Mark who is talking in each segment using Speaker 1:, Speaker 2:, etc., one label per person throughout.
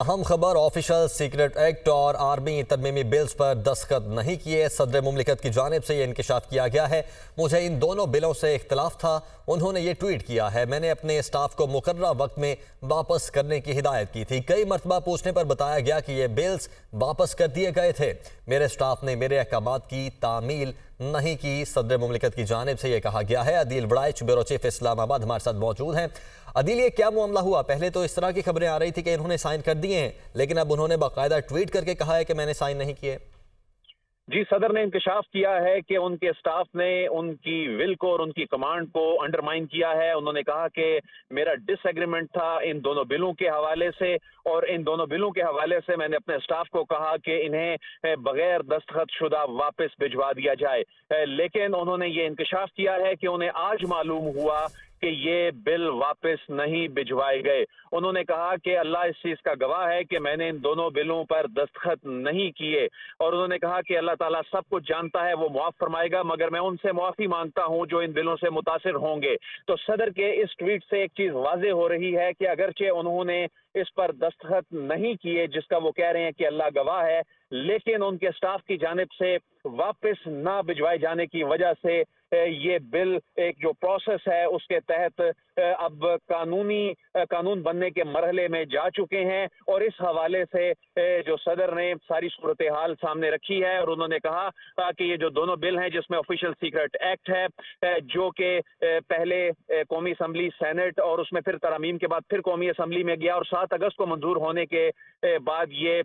Speaker 1: اہم خبر official secret act اور آرمی ترمیمی بلز پر دستخط نہیں کیے۔ صدر مملکت کی جانب سے یہ انکشاف کیا گیا ہے۔ مجھے ان دونوں بلوں سے اختلاف تھا، انہوں نے یہ ٹویٹ کیا ہے۔ میں نے اپنے اسٹاف کو مقررہ وقت میں واپس کرنے کی ہدایت کی تھی۔ کئی مرتبہ پوچھنے پر بتایا گیا کہ یہ بلز واپس کر دیے گئے تھے۔ میرے اسٹاف نے میرے احکامات کی تعمیل نہیں کی، صدر مملکت کی جانب سے یہ کہا گیا ہے۔ عدیل وڑائچ، بیورو چیف اسلام آباد ہمارے ساتھ موجود ہیں۔ عدیل، یہ کیا معاملہ ہوا؟ پہلے تو اس طرح کی خبریں آ رہی تھی کہ انہوں نے سائن کر دیے ہیں، لیکن اب انہوں نے باقاعدہ ٹویٹ کر کے کہا ہے کہ میں نے سائن نہیں کیے۔
Speaker 2: جی، صدر نے انکشاف کیا ہے کہ ان کے اسٹاف نے ان کی ول کو اور ان کی کمانڈ کو انڈرمائن کیا ہے۔ انہوں نے کہا کہ میرا ڈس ایگریمنٹ تھا ان دونوں بلوں کے حوالے سے، اور ان دونوں بلوں کے حوالے سے میں نے اپنے اسٹاف کو کہا کہ انہیں بغیر دستخط شدہ واپس بھجوا دیا جائے، لیکن انہوں نے یہ انکشاف کیا ہے کہ انہیں آج معلوم ہوا کہ یہ بل واپس نہیں بھجوائے گئے۔ انہوں نے کہا کہ اللہ اس چیز کا گواہ ہے کہ میں نے ان دونوں بلوں پر دستخط نہیں کیے، اور انہوں نے کہا کہ اللہ تعالیٰ سب کچھ جانتا ہے، وہ معاف فرمائے گا، مگر میں ان سے معافی مانگتا ہوں جو ان بلوں سے متاثر ہوں گے۔ تو صدر کے اس ٹویٹ سے ایک چیز واضح ہو رہی ہے کہ اگرچہ انہوں نے اس پر دستخط نہیں کیے جس کا وہ کہہ رہے ہیں کہ اللہ گواہ ہے، لیکن ان کے اسٹاف کی جانب سے واپس نہ بھجوائے جانے کی وجہ سے یہ بل ایک جو پروسیس ہے اس کے تحت اب قانون بننے کے مرحلے میں جا چکے ہیں، اور اس حوالے سے جو صدر نے ساری صورتحال سامنے رکھی ہے، اور انہوں نے کہا کہ یہ جو دونوں بل ہیں جس میں آفیشل سیکرٹ ایکٹ ہے جو کہ پہلے قومی اسمبلی سینٹ اور اس میں پھر ترامیم کے بعد پھر قومی اسمبلی میں گیا، اور 7 اگست کو منظور ہونے کے بعد یہ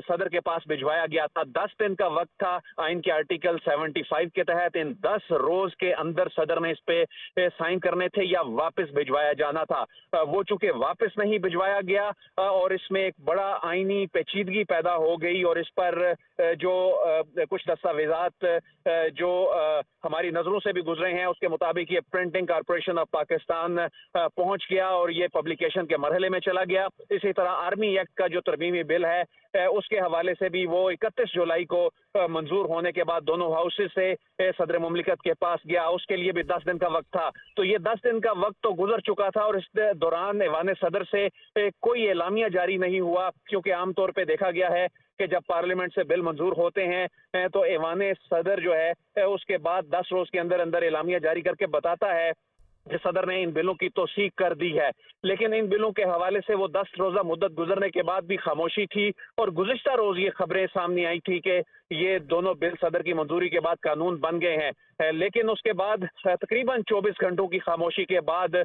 Speaker 2: صدر کے پاس بھجوایا گیا تھا۔ 10 دن کا وقت تھا آئین کے آرٹیکل 75 کے تحت۔ ان 10 روز کے اندر صدر نے اس پہ سائن کرنے تھے یا واپس بھجوایا جانا تھا۔ وہ چونکہ واپس نہیں بھجوایا گیا اور اس میں ایک بڑا آئینی پیچیدگی پیدا ہو گئی، اور اس پر جو کچھ دستاویزات جو ہماری نظروں سے بھی گزرے ہیں اس کے مطابق یہ پرنٹنگ کارپوریشن آف پاکستان پہنچ گیا اور یہ پبلیکیشن کے مرحلے میں چلا گیا۔ اسی طرح آرمی ایکٹ کا جو ترمیمی بل ہے اس کے حوالے سے بھی وہ 31 جولائی کو منظور ہونے کے بعد دونوں ہاؤسز سے صدر مملکت کے پاس گیا، اس کے لیے بھی 10 دن کا وقت تھا۔ تو یہ 10 دن کا وقت تو گزر چکا تھا، اور اس دوران ایوان صدر سے کوئی اعلامیہ جاری نہیں ہوا، کیونکہ عام طور پہ دیکھا گیا ہے کہ جب پارلیمنٹ سے بل منظور ہوتے ہیں تو ایوان صدر جو ہے اس کے بعد 10 روز کے اندر اندر اعلامیہ جاری کر کے بتاتا ہے کہ صدر نے ان بلوں کی توثیق کر دی ہے، لیکن ان بلوں کے حوالے سے وہ 10 روزہ مدت گزرنے کے بعد بھی خاموشی تھی، اور گزشتہ روز یہ خبریں سامنے آئی تھی کہ یہ دونوں بل صدر کی منظوری کے بعد قانون بن گئے ہیں۔ لیکن اس کے بعد تقریباً 24 گھنٹوں کی خاموشی کے بعد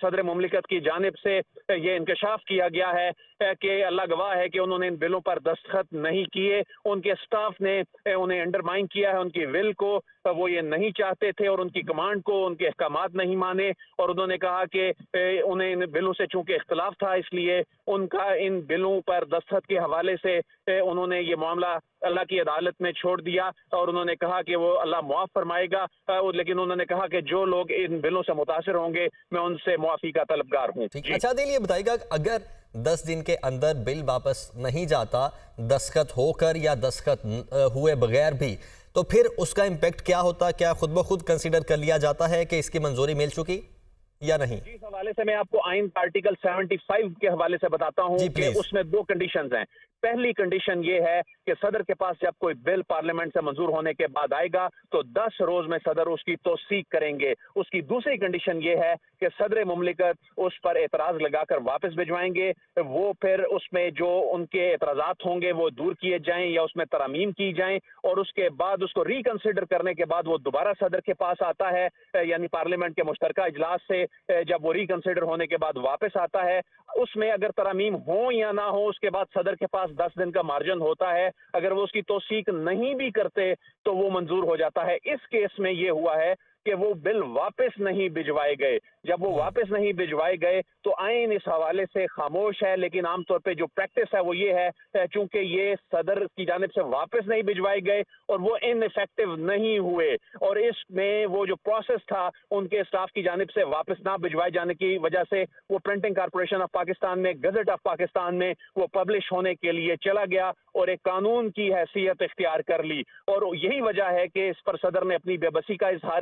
Speaker 2: صدر مملکت کی جانب سے یہ انکشاف کیا گیا ہے کہ اللہ گواہ ہے کہ انہوں نے ان بلوں پر دستخط نہیں کیے، ان کے اسٹاف نے انہیں انڈرمائن کیا ہے، ان کی ول کو وہ یہ نہیں چاہتے تھے، اور ان کی کمانڈ کو ان کے احکامات نہیں مانے، اور انہوں نے کہا کہ انہیں ان بلوں سے چونکہ اختلاف تھا اس لیے ان کا ان بلوں پر دستخط کے حوالے سے انہوں نے یہ معاملہ اللہ کی عدالت میں چھوڑ دیا، اور انہوں نے کہا کہ وہ اللہ معاف فرمائے گا، لیکن انہوں نے کہا کہ جو لوگ ان بلوں سے متاثر ہوں گے میں ان سے معافی کا طلبگار ہوں۔
Speaker 1: اچھا دل، یہ بتائیے گا اگر 10 دن کے اندر بل واپس نہیں جاتا دستخط ہو کر یا دستخط ہوئے بغیر بھی، تو پھر اس کا امپیکٹ کیا ہوتا؟ کیا خود بخود کنسیڈر کر لیا جاتا ہے کہ اس کی منظوری مل چکی یا نہیں؟
Speaker 2: اس حوالے سے میں آپ کو آئین آرٹیکل 75 کے حوالے سے بتاتا ہوں کہ اس میں 2 کنڈیشنز ہیں۔ پہلی کنڈیشن یہ ہے کہ صدر کے پاس جب کوئی بل پارلیمنٹ سے منظور ہونے کے بعد آئے گا تو 10 روز میں صدر اس کی توثیق کریں گے۔ اس کی دوسری کنڈیشن یہ ہے کہ صدر مملکت اس پر اعتراض لگا کر واپس بھجوائیں گے، وہ پھر اس میں جو ان کے اعتراضات ہوں گے وہ دور کیے جائیں یا اس میں ترامیم کی جائیں، اور اس کے بعد اس کو ریکنسیڈر کرنے کے بعد وہ دوبارہ صدر کے پاس آتا ہے، یعنی پارلیمنٹ کے مشترکہ اجلاس سے جب وہ ریکنسیڈر ہونے کے بعد واپس آتا ہے، اس میں اگر ترامیم ہوں یا نہ ہو اس کے بعد صدر کے پاس 10 دن کا مارجن ہوتا ہے، اگر وہ اس کی توثیق نہیں بھی کرتے تو وہ منظور ہو جاتا ہے۔ اس کیس میں یہ ہوا ہے کہ وہ بل واپس نہیں بھجوائے گئے۔ جب وہ واپس نہیں بھجوائے گئے تو آئین اس حوالے سے خاموش ہے، لیکن عام طور پہ جو پریکٹس ہے وہ یہ ہے چونکہ یہ صدر کی جانب سے واپس نہیں بھجوائے گئے اور وہ ان افیکٹو نہیں ہوئے، اور اس میں وہ جو پروسیس تھا ان کے اسٹاف کی جانب سے واپس نہ بھجوائے جانے کی وجہ سے وہ پرنٹنگ کارپوریشن آف پاکستان میں، گزٹ آف پاکستان میں وہ پبلش ہونے کے لیے چلا گیا اور ایک قانون کی حیثیت اختیار کر لی، اور یہی وجہ ہے کہ اس پر صدر نے اپنی بے بسی کا اظہار